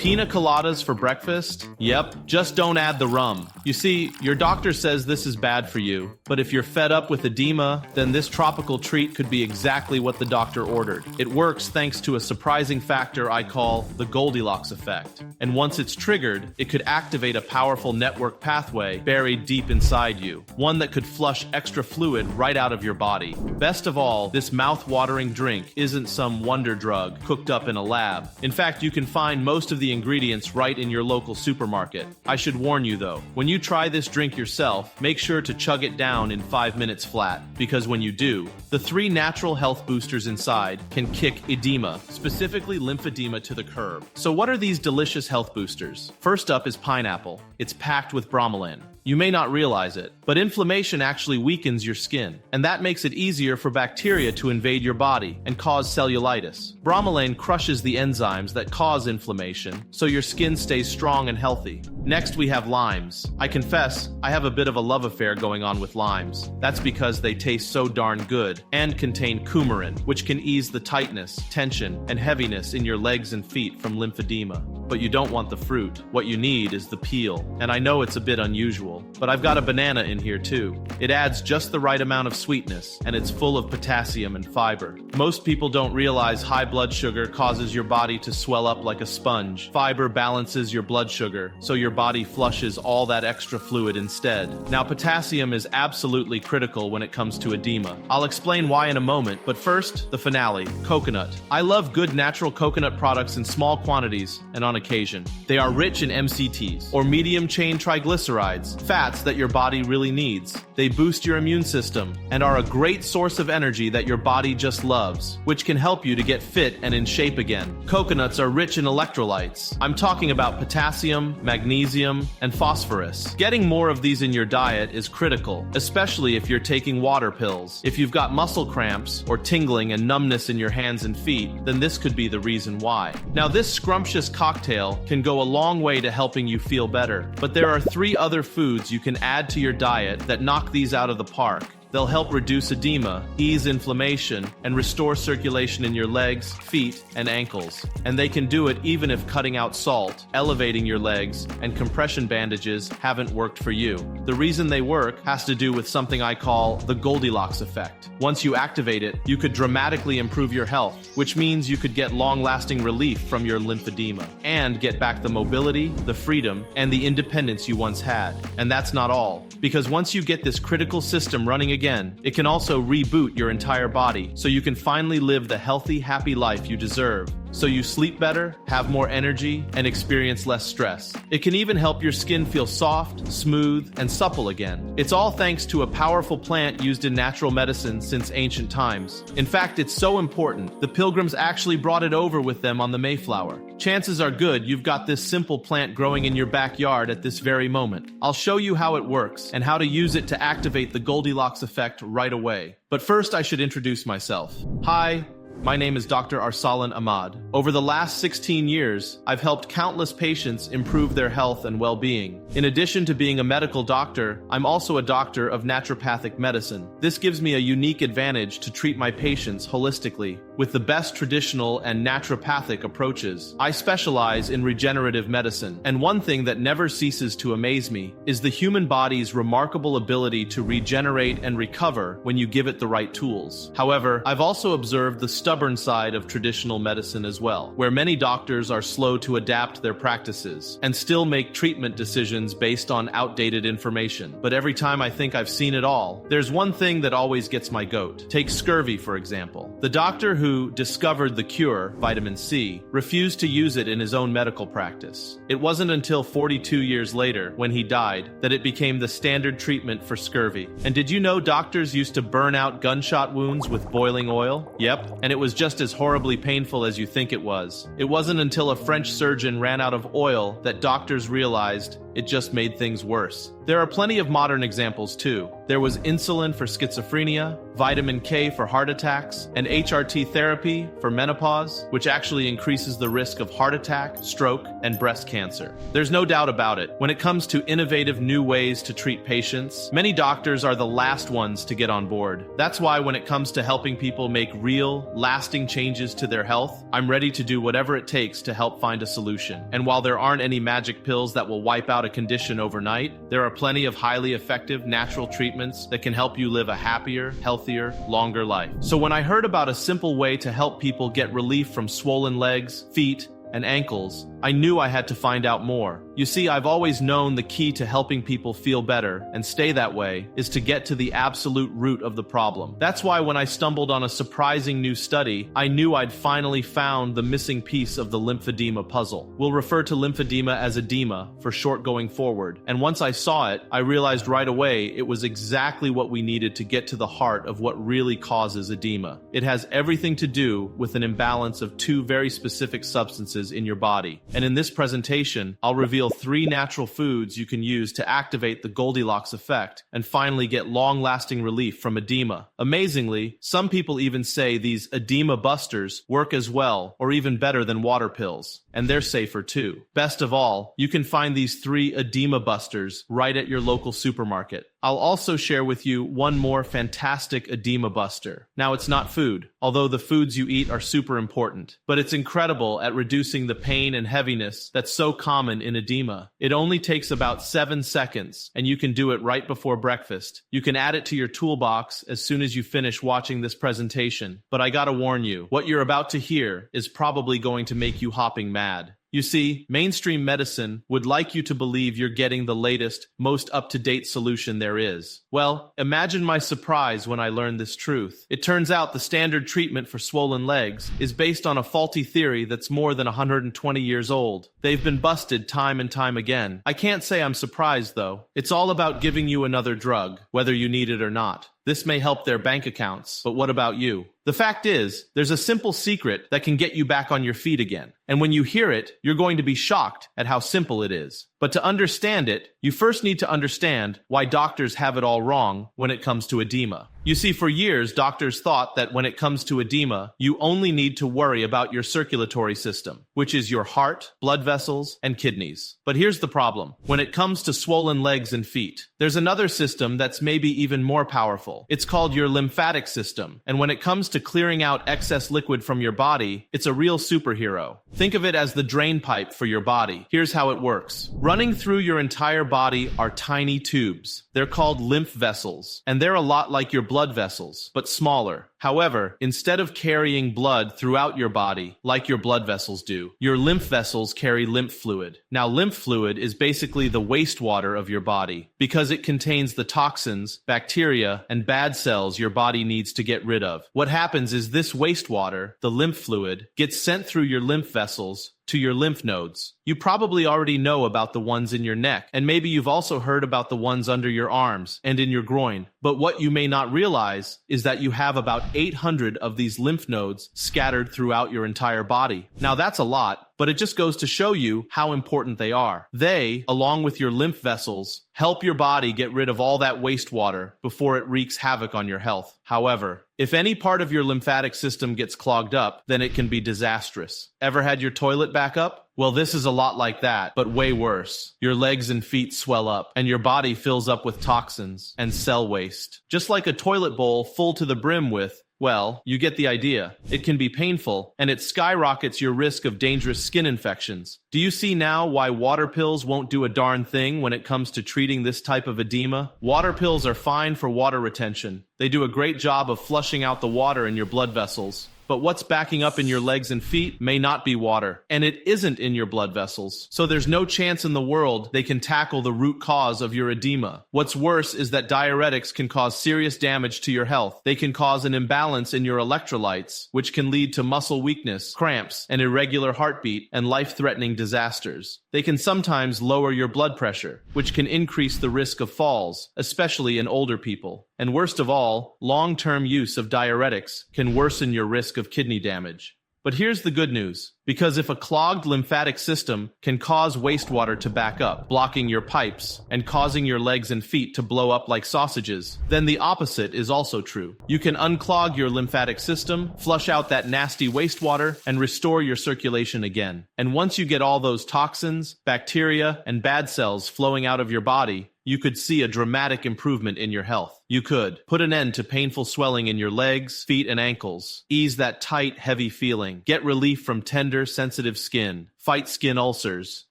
Pina coladas for breakfast? Yep, just don't add the rum. You see, your doctor says this is bad for you, but if you're fed up with edema, then this tropical treat could be exactly what the doctor ordered. It works thanks to a surprising factor I call the Goldilocks effect. And once it's triggered, it could activate a powerful network pathway buried deep inside you, one that could flush extra fluid right out of your body. Best of all, this mouth-watering drink isn't some wonder drug cooked up in a lab. In fact, you can find most of the ingredients right in your local supermarket. I should warn you though, when you try this drink yourself, make sure to chug it down in 5 minutes flat, because when you do, the 3 natural health boosters inside can kick edema, specifically lymphedema, to the curb. So what are these delicious health boosters? First up is pineapple. It's packed with bromelain. You may not realize it, but inflammation actually weakens your skin, and that makes it easier for bacteria to invade your body and cause cellulitis. Bromelain crushes the enzymes that cause inflammation, so your skin stays strong and healthy. Next, we have limes. I confess, I have a bit of a love affair going on with limes. That's because they taste so darn good and contain coumarin, which can ease the tightness, tension, and heaviness in your legs and feet from lymphedema. But you don't want the fruit. What you need is the peel. And I know it's a bit unusual, but I've got a banana in here too. It adds just the right amount of sweetness, and it's full of potassium and fiber. Most people don't realize high blood sugar causes your body to swell up like a sponge. Fiber balances your blood sugar, so your body flushes all that extra fluid instead. Now, potassium is absolutely critical when it comes to edema. I'll explain why in a moment, but first, the finale, coconut. I love good natural coconut products in small quantities and on occasion. They are rich in MCTs, or medium-chain triglycerides, fats that your body really needs. They boost your immune system and are a great source of energy that your body just loves, which can help you to get fit and in shape again. Coconuts are rich in electrolytes. I'm talking about potassium, magnesium, and phosphorus. Getting more of these in your diet is critical, especially if you're taking water pills. If you've got muscle cramps or tingling and numbness in your hands and feet, then this could be the reason why. Now, this scrumptious cocktail can go a long way to helping you feel better, but there are 3 other foods you can add to your diet that knock these out of the park. They'll help reduce edema, ease inflammation, and restore circulation in your legs, feet, and ankles. And they can do it even if cutting out salt, elevating your legs, and compression bandages haven't worked for you. The reason they work has to do with something I call the Goldilocks effect. Once you activate it, you could dramatically improve your health, which means you could get long-lasting relief from your lymphedema and get back the mobility, the freedom, and the independence you once had. And that's not all, because once you get this critical system running again, it can also reboot your entire body so you can finally live the healthy, happy life you deserve. So you sleep better, have more energy, and experience less stress. It can even help your skin feel soft, smooth, and supple again. It's all thanks to a powerful plant used in natural medicine since ancient times. In fact, it's so important, the Pilgrims actually brought it over with them on the Mayflower. Chances are good you've got this simple plant growing in your backyard at this very moment. I'll show you how it works and how to use it to activate the Goldilocks effect right away. But first, I should introduce myself. Hi. My name is Dr. Arsalan Ahmad. Over the last 16 years, I've helped countless patients improve their health and well-being. In addition to being a medical doctor, I'm also a doctor of naturopathic medicine. This gives me a unique advantage to treat my patients holistically with the best traditional and naturopathic approaches. I specialize in regenerative medicine, and one thing that never ceases to amaze me is the human body's remarkable ability to regenerate and recover when you give it the right tools. However, I've also observed the stubborn side of traditional medicine as well, where many doctors are slow to adapt their practices and still make treatment decisions based on outdated information. But every time I think I've seen it all, there's one thing that always gets my goat. Take scurvy, for example. The doctor who discovered the cure, vitamin C, refused to use it in his own medical practice. It wasn't until 42 years later, when he died, that it became the standard treatment for scurvy. And did you know doctors used to burn out gunshot wounds with boiling oil? Yep, and it was just as horribly painful as you think it was. It wasn't until a French surgeon ran out of oil that doctors realized it just made things worse. There are plenty of modern examples too. There was insulin for schizophrenia, vitamin K for heart attacks, and HRT therapy for menopause, which actually increases the risk of heart attack, stroke, and breast cancer. There's no doubt about it. When it comes to innovative new ways to treat patients, many doctors are the last ones to get on board. That's why when it comes to helping people make real, lasting changes to their health, I'm ready to do whatever it takes to help find a solution. And while there aren't any magic pills that will wipe out a condition overnight, there are plenty of highly effective natural treatments that can help you live a happier, healthier, longer life. So when I heard about a simple way to help people get relief from swollen legs, feet, and ankles, I knew I had to find out more. You see, I've always known the key to helping people feel better and stay that way is to get to the absolute root of the problem. That's why when I stumbled on a surprising new study, I knew I'd finally found the missing piece of the lymphedema puzzle. We'll refer to lymphedema as edema for short going forward. And once I saw it, I realized right away it was exactly what we needed to get to the heart of what really causes edema. It has everything to do with an imbalance of two very specific substances in your body. And in this presentation, I'll reveal 3 natural foods you can use to activate the Goldilocks effect and finally get long-lasting relief from edema. Amazingly, some people even say these edema busters work as well or even better than water pills. And they're safer too. Best of all, you can find these 3 edema busters right at your local supermarket. I'll also share with you one more fantastic edema buster. Now, it's not food, although the foods you eat are super important, but it's incredible at reducing the pain and heaviness that's so common in edema. It only takes about 7 seconds, and you can do it right before breakfast. You can add it to your toolbox as soon as you finish watching this presentation. But I gotta warn you, what you're about to hear is probably going to make you hopping mad. You see, mainstream medicine would like you to believe you're getting the latest, most up-to-date solution there is. Well, imagine my surprise when I learned this truth. It turns out the standard treatment for swollen legs is based on a faulty theory that's more than 120 years old. They've been busted time and time again. I can't say I'm surprised, though. It's all about giving you another drug, whether you need it or not. This may help their bank accounts, but what about you? The fact is, there's a simple secret that can get you back on your feet again. And when you hear it, you're going to be shocked at how simple it is. But to understand it, you first need to understand why doctors have it all wrong when it comes to edema. You see, for years, doctors thought that when it comes to edema, you only need to worry about your circulatory system, which is your heart, blood vessels, and kidneys. But here's the problem. When it comes to swollen legs and feet, there's another system that's maybe even more powerful. It's called your lymphatic system. And when it comes to clearing out excess liquid from your body, it's a real superhero. Think of it as the drain pipe for your body. Here's how it works. Running through your entire body are tiny tubes. They're called lymph vessels, and they're a lot like your blood vessels, but smaller. However, instead of carrying blood throughout your body, like your blood vessels do, your lymph vessels carry lymph fluid. Now, lymph fluid is basically the wastewater of your body, because it contains the toxins, bacteria, and bad cells your body needs to get rid of. What happens is this wastewater, the lymph fluid, gets sent through your lymph vessels to your lymph nodes. You probably already know about the ones in your neck, and maybe you've also heard about the ones under your arms and in your groin. But what you may not realize is that you have about 800 of these lymph nodes scattered throughout your entire body. Now that's a lot, but it just goes to show you how important they are. They, along with your lymph vessels, help your body get rid of all that wastewater before it wreaks havoc on your health. However, if any part of your lymphatic system gets clogged up, then it can be disastrous. Ever had your toilet back up? Well, this is a lot like that, but way worse. Your legs and feet swell up, and your body fills up with toxins and cell waste. Just like a toilet bowl full to the brim with, well, you get the idea. It can be painful, and it skyrockets your risk of dangerous skin infections. Do you see now why water pills won't do a darn thing when it comes to treating this type of edema? Water pills are fine for water retention. They do a great job of flushing out the water in your blood vessels. But what's backing up in your legs and feet may not be water, and it isn't in your blood vessels. So there's no chance in the world they can tackle the root cause of your edema. What's worse is that diuretics can cause serious damage to your health. They can cause an imbalance in your electrolytes, which can lead to muscle weakness, cramps, an irregular heartbeat, and life-threatening disasters. They can sometimes lower your blood pressure, which can increase the risk of falls, especially in older people. And worst of all, long-term use of diuretics can worsen your risk of kidney damage. But here's the good news. Because if a clogged lymphatic system can cause wastewater to back up, blocking your pipes and causing your legs and feet to blow up like sausages, then the opposite is also true. You can unclog your lymphatic system, flush out that nasty wastewater, and restore your circulation again. And once you get all those toxins, bacteria, and bad cells flowing out of your body, you could see a dramatic improvement in your health. You could put an end to painful swelling in your legs, feet, and ankles, ease that tight, heavy feeling, get relief from tender, sensitive skin, fight skin ulcers,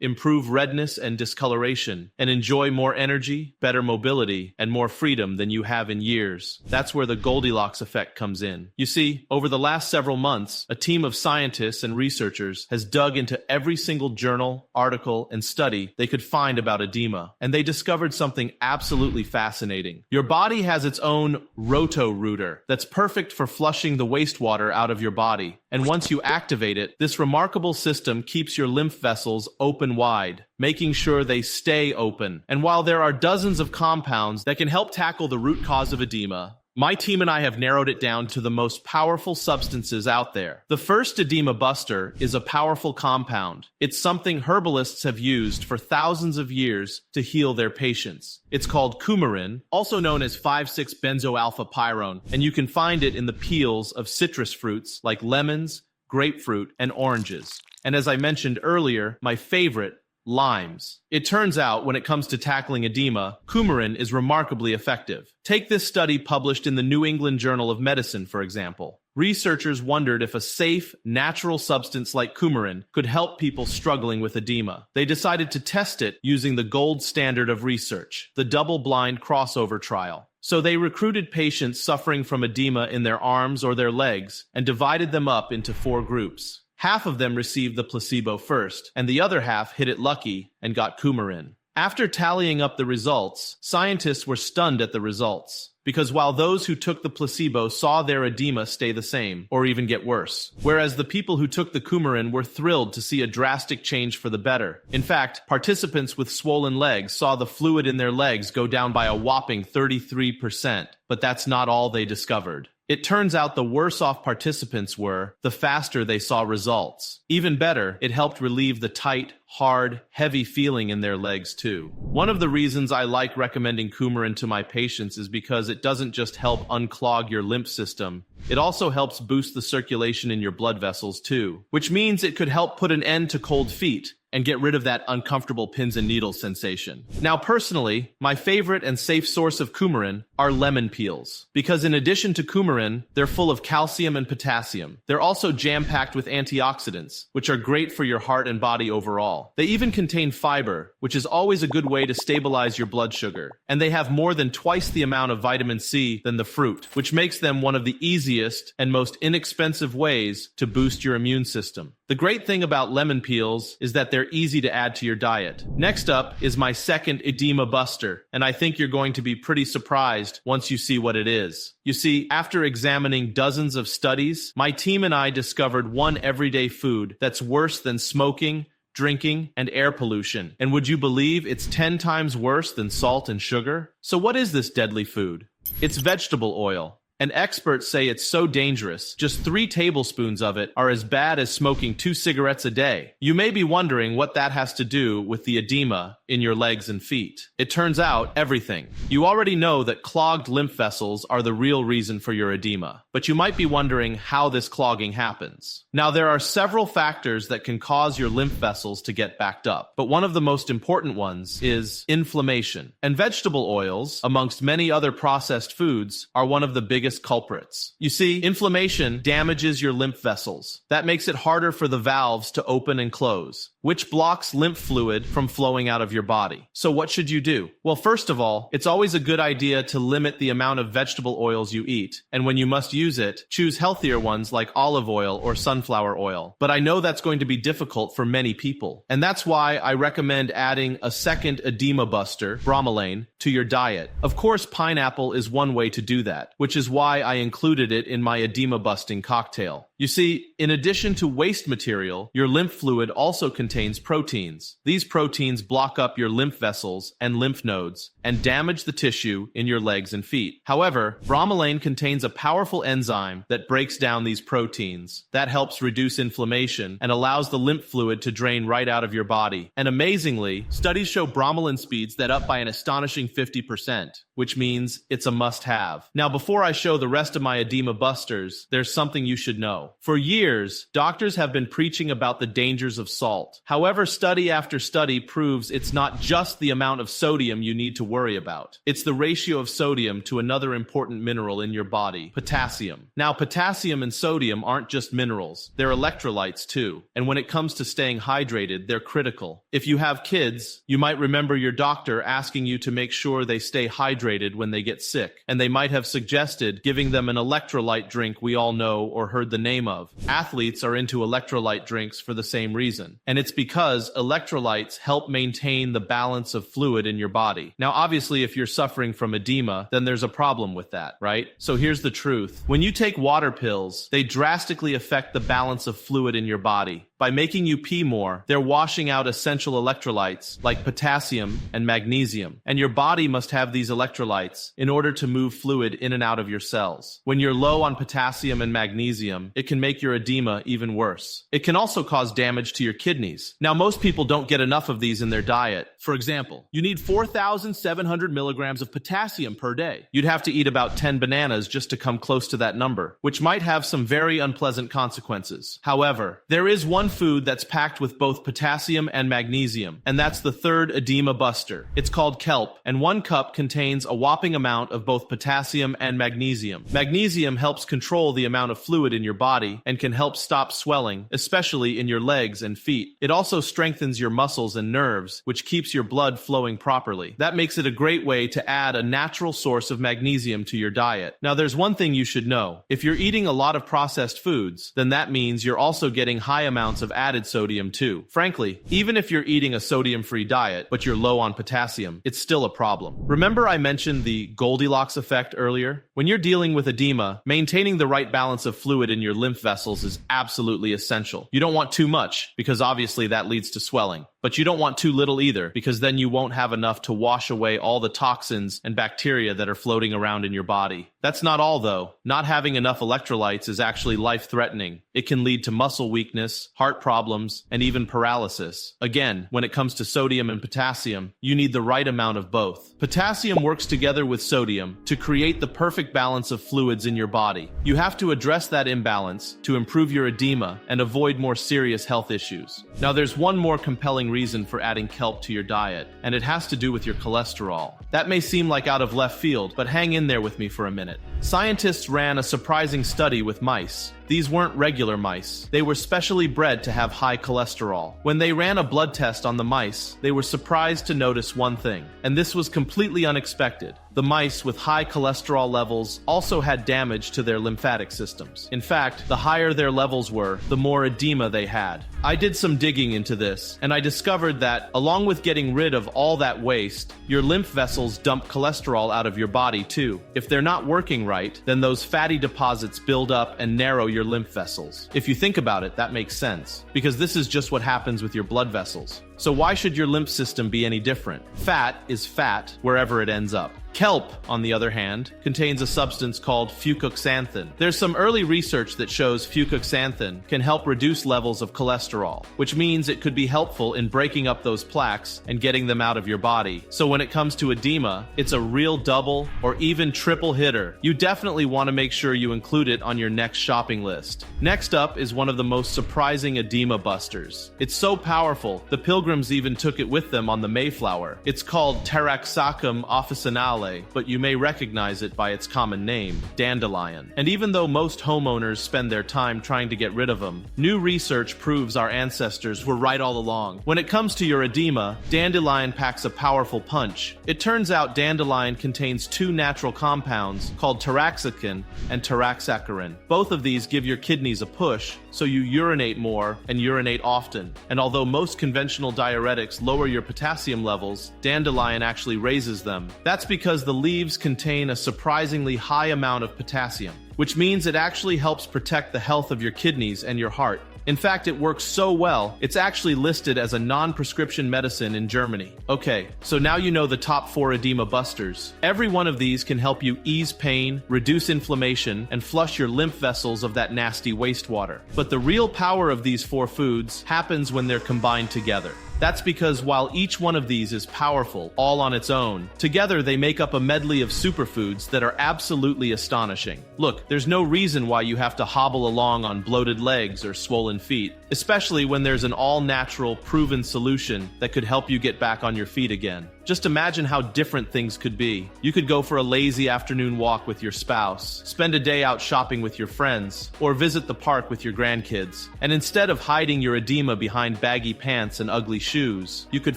improve redness and discoloration, and enjoy more energy, better mobility, and more freedom than you have in years. That's where the Goldilocks effect comes in. You see, over the last several months, a team of scientists and researchers has dug into every single journal, article, and study they could find about edema, and they discovered something absolutely fascinating. Your body has its own roto-rooter that's perfect for flushing the wastewater out of your body. And once you activate it, this remarkable system keeps your lymph vessels open wide, making sure they stay open. And while there are dozens of compounds that can help tackle the root cause of edema, my team and I have narrowed it down to the most powerful substances out there. The first edema buster is a powerful compound. It's something herbalists have used for thousands of years to heal their patients. It's called coumarin, also known as 5,6-benzoalpha-pyrrone, and you can find it in the peels of citrus fruits like lemons, grapefruit, and oranges. And as I mentioned earlier, my favorite, limes. It turns out, when it comes to tackling edema, coumarin is remarkably effective. Take this study published in the New England Journal of Medicine, for example. Researchers wondered if a safe, natural substance like coumarin could help people struggling with edema. They decided to test it using the gold standard of research, the double-blind crossover trial. So they recruited patients suffering from edema in their arms or their legs and divided them up into 4 groups. Half of them received the placebo first, and the other half hit it lucky and got coumarin. After tallying up the results, scientists were stunned at the results, because while those who took the placebo saw their edema stay the same, or even get worse, whereas the people who took the coumarin were thrilled to see a drastic change for the better. In fact, participants with swollen legs saw the fluid in their legs go down by a whopping 33%, but that's not all they discovered. It turns out the worse off participants were, the faster they saw results. Even better, it helped relieve the tight, hard, heavy feeling in their legs too. One of the reasons I like recommending coumarin to my patients is because it doesn't just help unclog your lymph system, it also helps boost the circulation in your blood vessels too, which means it could help put an end to cold feet and get rid of that uncomfortable pins and needles sensation. Now personally, my favorite and safe source of coumarin are lemon peels, because in addition to coumarin, they're full of calcium and potassium. They're also jam-packed with antioxidants, which are great for your heart and body overall. They even contain fiber, which is always a good way to stabilize your blood sugar. And they have more than twice the amount of vitamin C than the fruit, which makes them one of the easiest and most inexpensive ways to boost your immune system. The great thing about lemon peels is that they're easy to add to your diet. Next up is my second edema buster, and I think you're going to be pretty surprised once you see what it is. You see, after examining dozens of studies, my team and I discovered one everyday food that's worse than smoking, drinking, and air pollution. And would you believe it's 10 times worse than salt and sugar? So what is this deadly food? It's vegetable oil. And experts say it's so dangerous, just 3 tablespoons of it are as bad as smoking 2 cigarettes a day. You may be wondering what that has to do with the edema in your legs and feet. It turns out everything. You already know that clogged lymph vessels are the real reason for your edema, but you might be wondering how this clogging happens. Now, there are several factors that can cause your lymph vessels to get backed up, but one of the most important ones is inflammation. And vegetable oils, amongst many other processed foods, are one of the biggest culprits. You see, inflammation damages your lymph vessels. That makes it harder for the valves to open and close, which blocks lymph fluid from flowing out of your body. So what should you do? Well, first of all, it's always a good idea to limit the amount of vegetable oils you eat, and when you must use it, choose healthier ones like olive oil or sunflower oil. But I know that's going to be difficult for many people, and that's why I recommend adding a second edema buster, bromelain, to your diet. Of course, pineapple is one way to do that, which is why I included it in my edema-busting cocktail. You see, in addition to waste material, your lymph fluid also contains proteins. These proteins block up your lymph vessels and lymph nodes and damage the tissue in your legs and feet. However, bromelain contains a powerful enzyme that breaks down these proteins. That helps reduce inflammation and allows the lymph fluid to drain right out of your body. And amazingly, studies show bromelain speeds that up by an astonishing 50%, which means it's a must-have. Now, before I show the rest of my edema busters, there's something you should know. For years, doctors have been preaching about the dangers of salt. However, study after study proves it's not just the amount of sodium you need to worry about. It's the ratio of sodium to another important mineral in your body, potassium. Now, potassium and sodium aren't just minerals, they're electrolytes too. And when it comes to staying hydrated, they're critical. If you have kids, you might remember your doctor asking you to make sure they stay hydrated when they get sick, and they might have suggested giving them an electrolyte drink we all know or heard the name of. Athletes are into electrolyte drinks for the same reason, and it's because electrolytes help maintain the balance of fluid in your body. Now, obviously, if you're suffering from edema, then there's a problem with that, right? So here's the truth. When you take water pills, they drastically affect the balance of fluid in your body. By making you pee more, they're washing out essential electrolytes like potassium and magnesium. And your body must have these electrolytes in order to move fluid in and out of your cells. When you're low on potassium and magnesium, it can make your edema even worse. It can also cause damage to your kidneys. Now, most people don't get enough of these in their diet. For example, you need 4,700 milligrams of potassium per day. You'd have to eat about 10 bananas just to come close to that number, which might have some very unpleasant consequences. However, there is one food that's packed with both potassium and magnesium, and that's the third edema buster. It's called kelp, and 1 cup contains a whopping amount of both potassium and magnesium. Magnesium helps control the amount of fluid in your body and can help stop swelling, especially in your legs and feet. It also strengthens your muscles and nerves, which keeps your blood flowing properly. That makes it a great way to add a natural source of magnesium to your diet. Now, there's one thing you should know. If you're eating a lot of processed foods, then that means you're also getting high amounts of added sodium too. Frankly, even if you're eating a sodium-free diet, but you're low on potassium, it's still a problem. Remember I mentioned the Goldilocks effect earlier? When you're dealing with edema, maintaining the right balance of fluid in your lymph vessels is absolutely essential. You don't want too much, because obviously that leads to swelling. But you don't want too little either, because then you won't have enough to wash away all the toxins and bacteria that are floating around in your body. That's not all, though. Not having enough electrolytes is actually life-threatening. It can lead to muscle weakness, heart problems, and even paralysis. Again, when it comes to sodium and potassium, you need the right amount of both. Potassium works together with sodium to create the perfect balance of fluids in your body. You have to address that imbalance to improve your edema and avoid more serious health issues. Now, there's one more compelling reason for adding kelp to your diet, and it has to do with your cholesterol. That may seem like out of left field, but hang in there with me for a minute. Scientists ran a surprising study with mice. These weren't regular mice. They were specially bred to have high cholesterol. When they ran a blood test on the mice, they were surprised to notice one thing, and this was completely unexpected. The mice with high cholesterol levels also had damage to their lymphatic systems. In fact, the higher their levels were, the more edema they had. I did some digging into this, and I discovered that, along with getting rid of all that waste, your lymph vessels dump cholesterol out of your body too. If they're not working right, then those fatty deposits build up and narrow your lymph vessels. If you think about it, that makes sense, because this is just what happens with your blood vessels. So why should your lymph system be any different? Fat is fat wherever it ends up. Kelp, on the other hand, contains a substance called fucoxanthin. There's some early research that shows fucoxanthin can help reduce levels of cholesterol, which means it could be helpful in breaking up those plaques and getting them out of your body. So when it comes to edema, it's a real double or even triple hitter. You definitely want to make sure you include it on your next shopping list. Next up is one of the most surprising edema busters. It's so powerful, the Pilgrims even took it with them on the Mayflower. It's called Taraxacum officinale, but you may recognize it by its common name, dandelion. And even though most homeowners spend their time trying to get rid of them, new research proves our ancestors were right all along. When it comes to your edema, dandelion packs a powerful punch. It turns out dandelion contains 2 natural compounds called taraxacin and taraxacarin. Both of these give your kidneys a push, so you urinate more and urinate often. And although most conventional diuretics lower your potassium levels, dandelion actually raises them. That's because the leaves contain a surprisingly high amount of potassium, which means it actually helps protect the health of your kidneys and your heart. In fact, it works so well, it's actually listed as a non-prescription medicine in Germany. Okay, so now you know the top 4 edema busters. Every one of these can help you ease pain, reduce inflammation, and flush your lymph vessels of that nasty wastewater. But the real power of these 4 foods happens when they're combined together. That's because while each one of these is powerful, all on its own, together they make up a medley of superfoods that are absolutely astonishing. Look, there's no reason why you have to hobble along on bloated legs or swollen feet, especially when there's an all-natural, proven solution that could help you get back on your feet again. Just imagine how different things could be. You could go for a lazy afternoon walk with your spouse, spend a day out shopping with your friends, or visit the park with your grandkids. And instead of hiding your edema behind baggy pants and ugly shoes, you could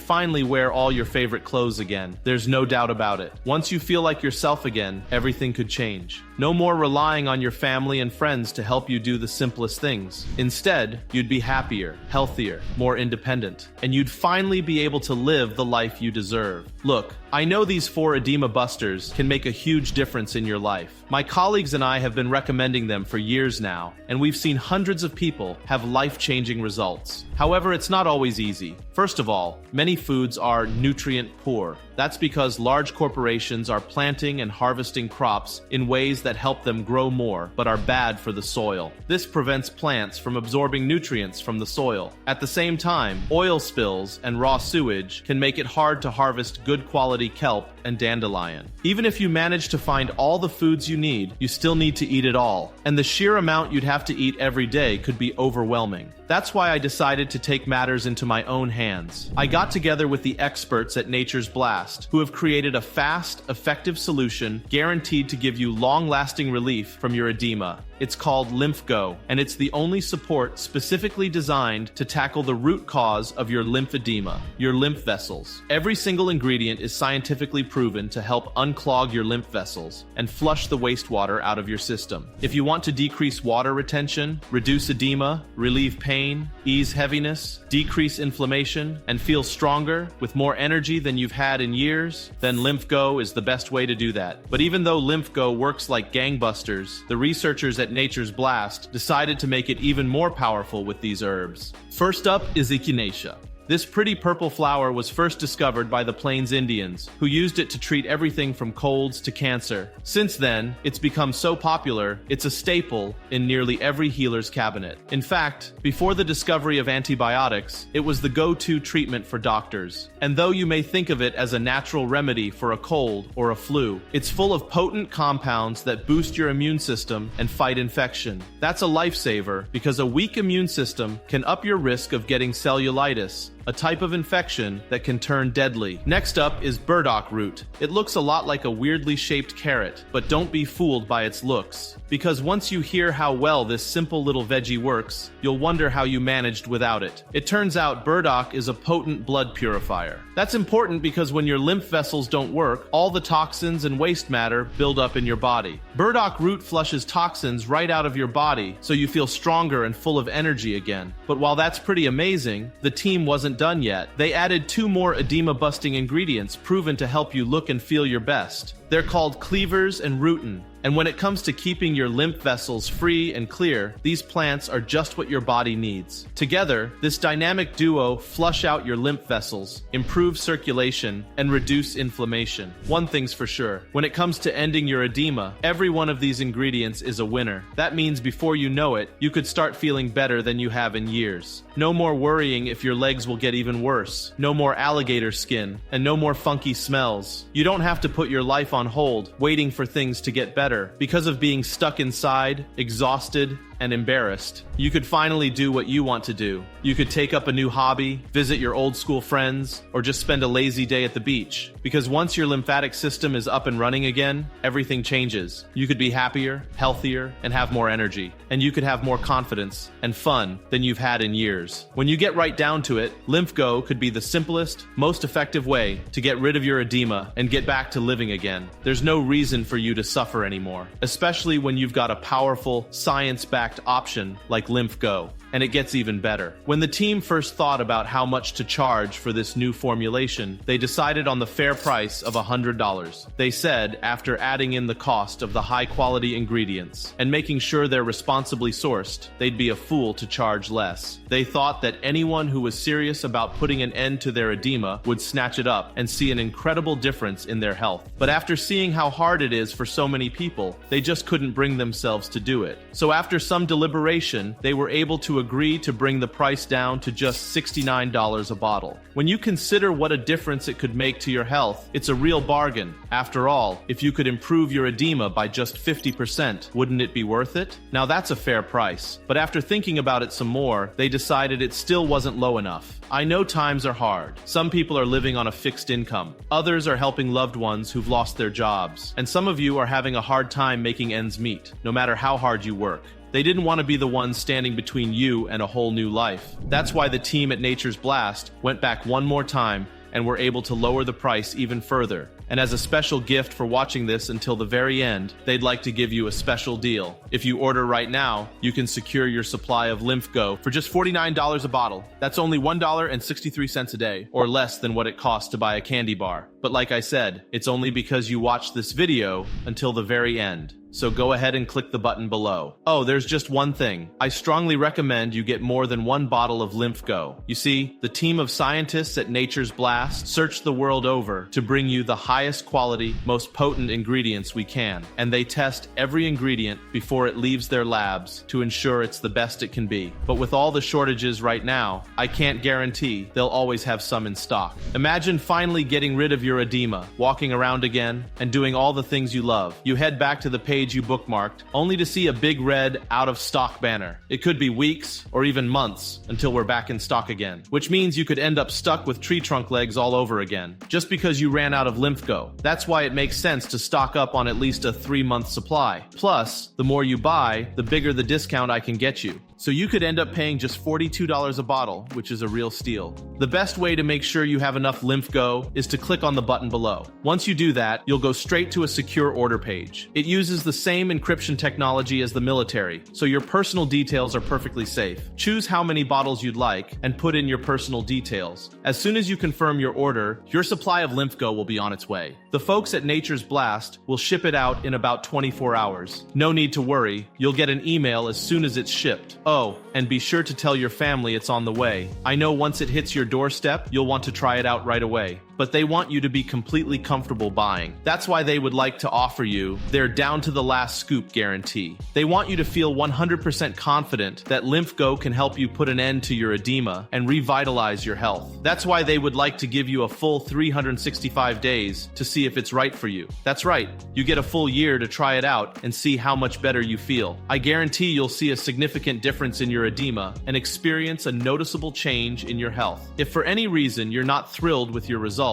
finally wear all your favorite clothes again. There's no doubt about it. Once you feel like yourself again, everything could change. No more relying on your family and friends to help you do the simplest things. Instead, you'd be happier, healthier, more independent, and you'd finally be able to live the life you deserve. Look, I know these 4 edema busters can make a huge difference in your life. My colleagues and I have been recommending them for years now, and we've seen hundreds of people have life-changing results. However, it's not always easy. First of all, many foods are nutrient poor. That's because large corporations are planting and harvesting crops in ways that help them grow more, but are bad for the soil. This prevents plants from absorbing nutrients from the soil. At the same time, oil spills and raw sewage can make it hard to harvest good quality kelp and dandelion. Even if you manage to find all the foods you need, you still need to eat it all. And the sheer amount you'd have to eat every day could be overwhelming. That's why I decided to take matters into my own hands. I got together with the experts at Nature's Blast, who have created a fast, effective solution guaranteed to give you long-lasting relief from your edema. It's called LymphGo, and it's the only support specifically designed to tackle the root cause of your lymphedema, your lymph vessels. Every single ingredient is scientifically proven to help unclog your lymph vessels and flush the wastewater out of your system. If you want to decrease water retention, reduce edema, relieve pain, ease heaviness, decrease inflammation, and feel stronger with more energy than you've had in years, then LymphGo is the best way to do that. But even though LymphGo works like gangbusters, the researchers at Nature's Blast decided to make it even more powerful with these herbs. First up is echinacea. This pretty purple flower was first discovered by the Plains Indians, who used it to treat everything from colds to cancer. Since then, it's become so popular, it's a staple in nearly every healer's cabinet. In fact, before the discovery of antibiotics, it was the go-to treatment for doctors. And though you may think of it as a natural remedy for a cold or a flu, it's full of potent compounds that boost your immune system and fight infection. That's a lifesaver because a weak immune system can up your risk of getting cellulitis, a type of infection that can turn deadly. Next up is burdock root. It looks a lot like a weirdly shaped carrot, but don't be fooled by its looks. Because once you hear how well this simple little veggie works, you'll wonder how you managed without it. It turns out burdock is a potent blood purifier. That's important because when your lymph vessels don't work, all the toxins and waste matter build up in your body. Burdock root flushes toxins right out of your body, so you feel stronger and full of energy again. But while that's pretty amazing, the team wasn't done yet. They added 2 more edema-busting ingredients proven to help you look and feel your best. They're called cleavers and rutin. And when it comes to keeping your lymph vessels free and clear, these plants are just what your body needs. Together, this dynamic duo flush out your lymph vessels, improve circulation, and reduce inflammation. One thing's for sure, when it comes to ending your edema, every one of these ingredients is a winner. That means before you know it, you could start feeling better than you have in years. No more worrying if your legs will get even worse. No more alligator skin, and no more funky smells. You don't have to put your life on hold, waiting for things to get better. Because of being stuck inside, exhausted, and embarrassed. You could finally do what you want to do. You could take up a new hobby, visit your old school friends, or just spend a lazy day at the beach. Because once your lymphatic system is up and running again, everything changes. You could be happier, healthier, and have more energy. And you could have more confidence and fun than you've had in years. When you get right down to it, LymphGo could be the simplest, most effective way to get rid of your edema and get back to living again. There's no reason for you to suffer anymore, especially when you've got a powerful, science-backed option like LymphGo. And it gets even better. When the team first thought about how much to charge for this new formulation, they decided on the fair price of $100. They said, after adding in the cost of the high-quality ingredients and making sure they're responsibly sourced, they'd be a fool to charge less. They thought that anyone who was serious about putting an end to their edema would snatch it up and see an incredible difference in their health. But after seeing how hard it is for so many people, they just couldn't bring themselves to do it. So after some deliberation, they were able to agree to bring the price down to just $69 a bottle. When you consider what a difference it could make to your health, it's a real bargain. After all, if you could improve your edema by just 50%, wouldn't it be worth it? Now that's a fair price. But after thinking about it some more, they decided it still wasn't low enough. I know times are hard. Some people are living on a fixed income. Others are helping loved ones who've lost their jobs. And some of you are having a hard time making ends meet, no matter how hard you work. They didn't want to be the ones standing between you and a whole new life. That's why the team at Nature's Blast went back one more time and were able to lower the price even further. And as a special gift for watching this until the very end, they'd like to give you a special deal. If you order right now, you can secure your supply of LymphGo for just $49 a bottle. That's only $1.63 a day, or less than what it costs to buy a candy bar. But like I said, it's only because you watched this video until the very end. So go ahead and click the button below. Oh, there's just one thing. I strongly recommend you get more than one bottle of LymphGo. You see, the team of scientists at Nature's Blast searched the world over to bring you the highest quality, most potent ingredients we can. And they test every ingredient before it leaves their labs to ensure it's the best it can be. But with all the shortages right now, I can't guarantee they'll always have some in stock. Imagine finally getting rid of your edema, walking around again, and doing all the things you love. You head back to the page you bookmarked, only to see a big red out of stock banner. It could be weeks or even months until we're back in stock again, which means you could end up stuck with tree trunk legs all over again, just because you ran out of LymphGo. That's why it makes sense to stock up on at least a 3-month supply. Plus, the more you buy, the bigger the discount I can get you. So you could end up paying just $42 a bottle, which is a real steal. The best way to make sure you have enough LymphGo is to click on the button below. Once you do that, you'll go straight to a secure order page. It uses the same encryption technology as the military, so your personal details are perfectly safe. Choose how many bottles you'd like and put in your personal details. As soon as you confirm your order, your supply of LymphGo will be on its way. The folks at Nature's Blast will ship it out in about 24 hours. No need to worry, you'll get an email as soon as it's shipped. Oh, and be sure to tell your family it's on the way. I know once it hits your doorstep, you'll want to try it out right away. But they want you to be completely comfortable buying. That's why they would like to offer you their down-to-the-last scoop guarantee. They want you to feel 100% confident that LymphGo can help you put an end to your edema and revitalize your health. That's why they would like to give you a full 365 days to see if it's right for you. That's right, you get a full year to try it out and see how much better you feel. I guarantee you'll see a significant difference in your edema and experience a noticeable change in your health. If for any reason you're not thrilled with your results,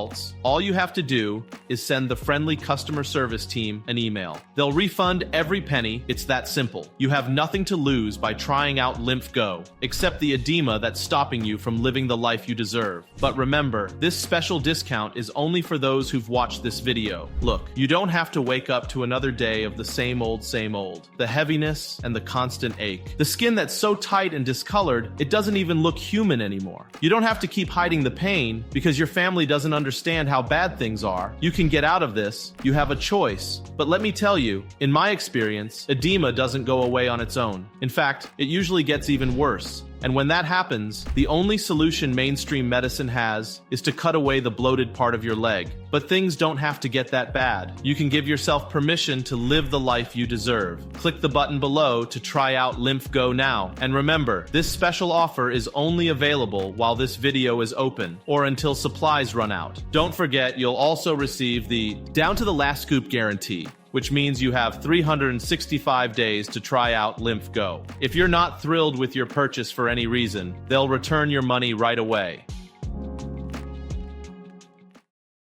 all you have to do is send the friendly customer service team an email. They'll refund every penny. It's that simple. You have nothing to lose by trying out LymphGo, except the edema that's stopping you from living the life you deserve. But remember, this special discount is only for those who've watched this video. Look, you don't have to wake up to another day of the same old, the heaviness and the constant ache. The skin that's so tight and discolored, it doesn't even look human anymore. You don't have to keep hiding the pain because your family doesn't understand how bad things are. You can get out of this. You have a choice. But let me tell you, in my experience, edema doesn't go away on its own. In fact, it usually gets even worse. And when that happens, the only solution mainstream medicine has is to cut away the bloated part of your leg. But things don't have to get that bad. You can give yourself permission to live the life you deserve. Click the button below to try out LymphGo now. And remember, this special offer is only available while this video is open, or until supplies run out. Don't forget, you'll also receive the down-to-the-last scoop guarantee, which means you have 365 days to try out LymphGo. If you're not thrilled with your purchase for any reason, they'll return your money right away.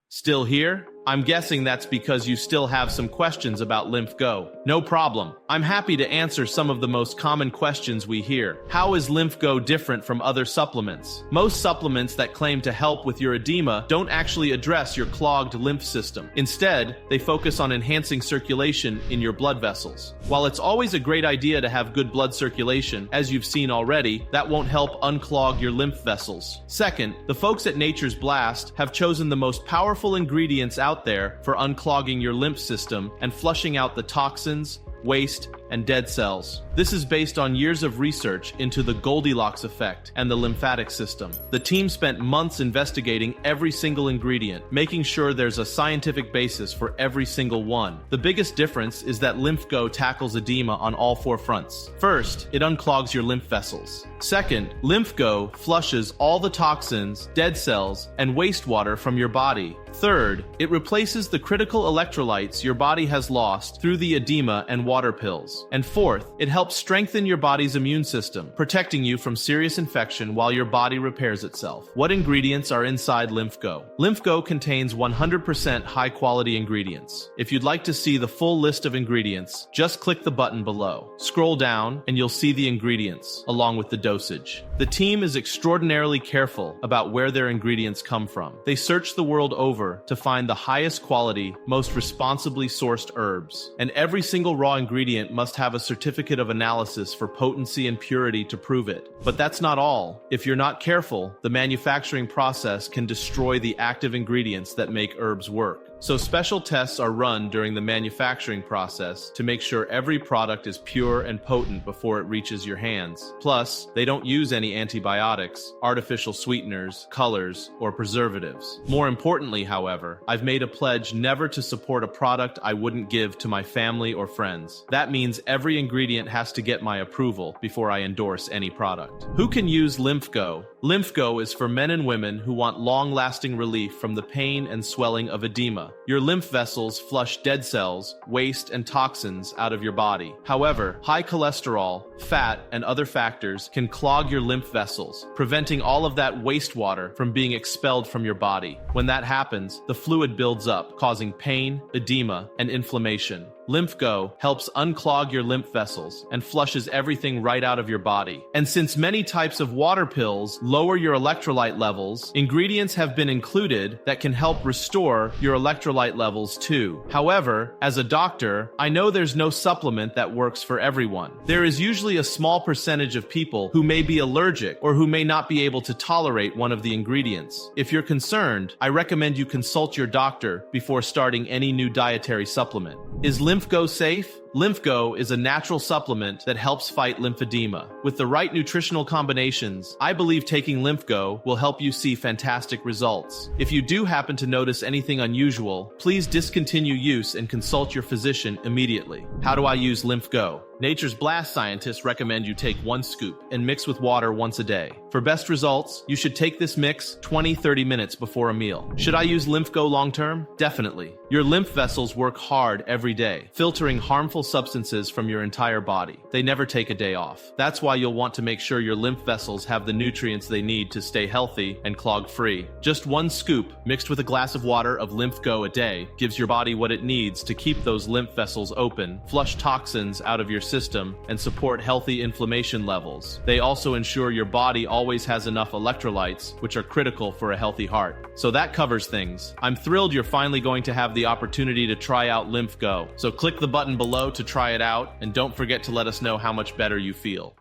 Still here? I'm guessing that's because you still have some questions about Lymph Go. No problem. I'm happy to answer some of the most common questions we hear. How is Lymph Go different from other supplements? Most supplements that claim to help with your edema don't actually address your clogged lymph system. Instead, they focus on enhancing circulation in your blood vessels. While it's always a great idea to have good blood circulation, as you've seen already, that won't help unclog your lymph vessels. Second, the folks at Nature's Blast have chosen the most powerful ingredients out there for unclogging your lymph system and flushing out the toxins, waste, and dead cells. This is based on years of research into the Goldilocks effect and the lymphatic system. The team spent months investigating every single ingredient, making sure there's a scientific basis for every single one. The biggest difference is that Lymph Go tackles edema on all four fronts. First, it unclogs your lymph vessels. Second, Lymph Go flushes all the toxins, dead cells, and wastewater from your body. Third, it replaces the critical electrolytes your body has lost through the edema and water pills. And fourth, it helps strengthen your body's immune system, protecting you from serious infection while your body repairs itself. What ingredients are inside Lymph Go? Lymph Go contains 100% high-quality ingredients. If you'd like to see the full list of ingredients, just click the button below. Scroll down and you'll see the ingredients, along with the dosage. The team is extraordinarily careful about where their ingredients come from. They search the world over to find the highest quality, most responsibly sourced herbs. And every single raw ingredient must have a certificate of analysis for potency and purity to prove it. But that's not all. If you're not careful, the manufacturing process can destroy the active ingredients that make herbs work. So special tests are run during the manufacturing process to make sure every product is pure and potent before it reaches your hands. Plus, they don't use any antibiotics, artificial sweeteners, colors, or preservatives. More importantly, however, I've made a pledge never to support a product I wouldn't give to my family or friends. That means every ingredient has to get my approval before I endorse any product. Who can use Lymph Go? Lymph Go is for men and women who want long-lasting relief from the pain and swelling of edema. Your lymph vessels flush dead cells, waste, and toxins out of your body. However, high cholesterol, fat, and other factors can clog your lymph vessels, preventing all of that wastewater from being expelled from your body. When that happens, the fluid builds up, causing pain, edema, and inflammation. Lymph Go helps unclog your lymph vessels and flushes everything right out of your body. And since many types of water pills lower your electrolyte levels, ingredients have been included that can help restore your electrolyte levels too. However, as a doctor, I know there's no supplement that works for everyone. There is usually a small percentage of people who may be allergic or who may not be able to tolerate one of the ingredients. If you're concerned, I recommend you consult your doctor before starting any new dietary supplement. Is Lymph Go safe? Lymph Go is a natural supplement that helps fight lymphedema. With the right nutritional combinations, I believe taking Lymph Go will help you see fantastic results. If you do happen to notice anything unusual, please discontinue use and consult your physician immediately. How do I use Lymph Go? Nature's Blast scientists recommend you take 1 scoop and mix with water once a day. For best results, you should take this mix 20-30 minutes before a meal. Should I use Lymph Go long term? Definitely. Your lymph vessels work hard every day, filtering harmful substances from your entire body. They never take a day off. That's why you'll want to make sure your lymph vessels have the nutrients they need to stay healthy and clog-free. Just 1 scoop mixed with a glass of water of Lymph Go a day gives your body what it needs to keep those lymph vessels open, flush toxins out of your system, and support healthy inflammation levels. They also ensure your body always has enough electrolytes, which are critical for a healthy heart. So that covers things. I'm thrilled you're finally going to have the opportunity to try out Lymph Go. So click the button below to try it out, and don't forget to let us know how much better you feel.